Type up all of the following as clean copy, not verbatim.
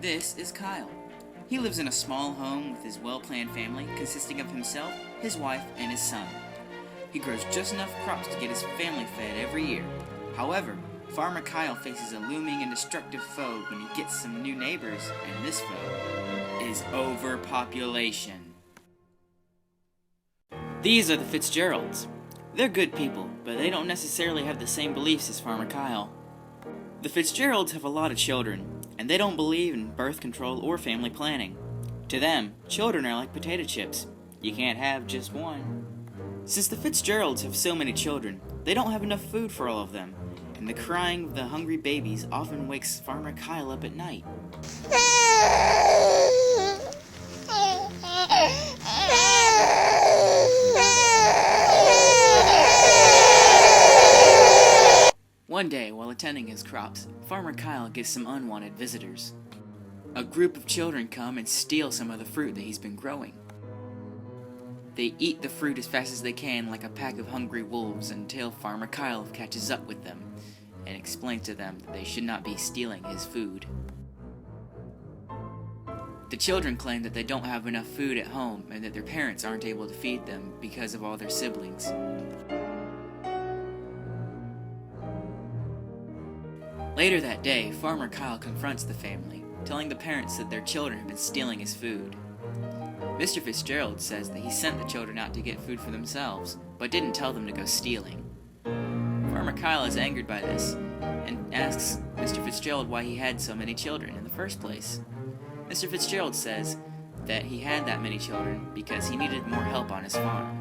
This is Kyle. He lives in a small home with his well-planned family consisting of himself, his wife, and his son. He grows just enough crops to get his family fed every year. However, Farmer Kyle faces a looming and destructive foe when he gets some new neighbors, and this foe is overpopulation. These are the Fitzgeralds. They're good people, but they don't necessarily have the same beliefs as Farmer Kyle. The Fitzgeralds have a lot of children, and they don't believe in birth control or family planning. To them, children are like potato chips. You can't have just one. Since the Fitzgeralds have so many children, they don't have enough food for all of them, and the crying of the hungry babies often wakes Farmer Kyle up at night. One day, while attending his crops, Farmer Kyle gets some unwanted visitors. A group of children come and steal some of the fruit that he's been growing. They eat the fruit as fast as they can like a pack of hungry wolves until Farmer Kyle catches up with them and explains to them that they should not be stealing his food. The children claim that they don't have enough food at home and that their parents aren't able to feed them because of all their siblings. Later that day, Farmer Kyle confronts the family, telling the parents that their children have been stealing his food. Mr. Fitzgerald says that he sent the children out to get food for themselves, but didn't tell them to go stealing. Farmer Kyle is angered by this, and asks Mr. Fitzgerald why he had so many children in the first place. Mr. Fitzgerald says that he had that many children because he needed more help on his farm.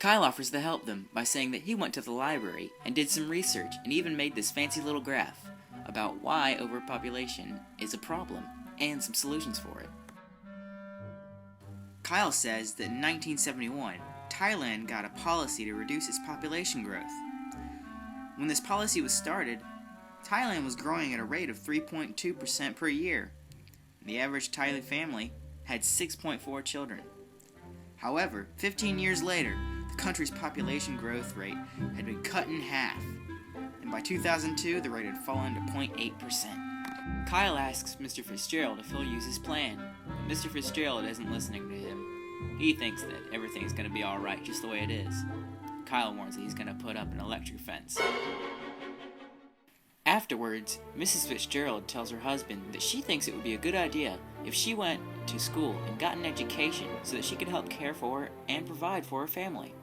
Kyle offers to help them by saying that he went to the library and did some research and even made this fancy little graph about why overpopulation is a problem and some solutions for it. Kyle says that in 1971, Thailand got a policy to reduce its population growth. When this policy was started, Thailand was growing at a rate of 3.2% per year. The average Thai family had 6.4 children. However, 15 years later, the country's population growth rate had been cut in half, and by 2002, the rate had fallen to 0.8%. Kyle asks Mr. Fitzgerald if he'll use his plan, but Mr. Fitzgerald isn't listening to him. He thinks that everything's going to be alright just the way it is. Kyle warns that he's going to put up an electric fence. Afterwards, Mrs. Fitzgerald tells her husband that she thinks it would be a good idea if she went to school and got an education so that she could help care for and provide for her family.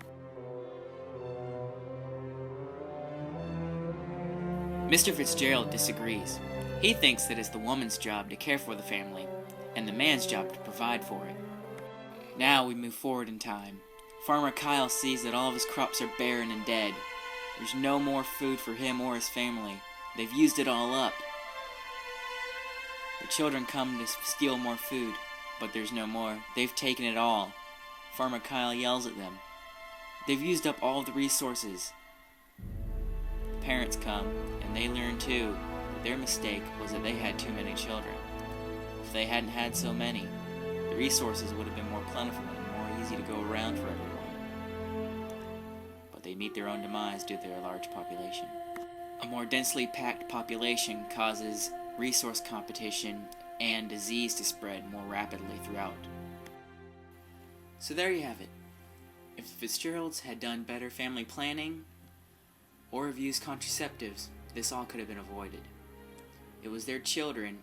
Mr. Fitzgerald disagrees. He thinks that it's the woman's job to care for the family and the man's job to provide for it. Now we move forward in time. Farmer Kyle sees that all of his crops are barren and dead. There's no more food for him or his family. They've used it all up. The children come to steal more food, but there's no more. They've taken it all. Farmer Kyle yells at them. They've used up all the resources. The parents come, and they learn too that their mistake was that they had too many children. If they hadn't had so many, the resources would have been more plentiful and more easy to go around for everyone. But they meet their own demise due to their large population. A more densely packed population causes resource competition and disease to spread more rapidly throughout. So there you have it. If the Fitzgeralds had done better family planning or have used contraceptives, this all could have been avoided. It was their children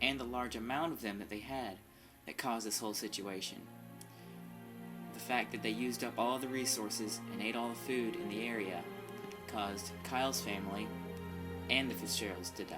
and the large amount of them that they had that caused this whole situation. The fact that they used up all the resources and ate all the food in the area caused Kyle's family and the Fitzgeralds to die.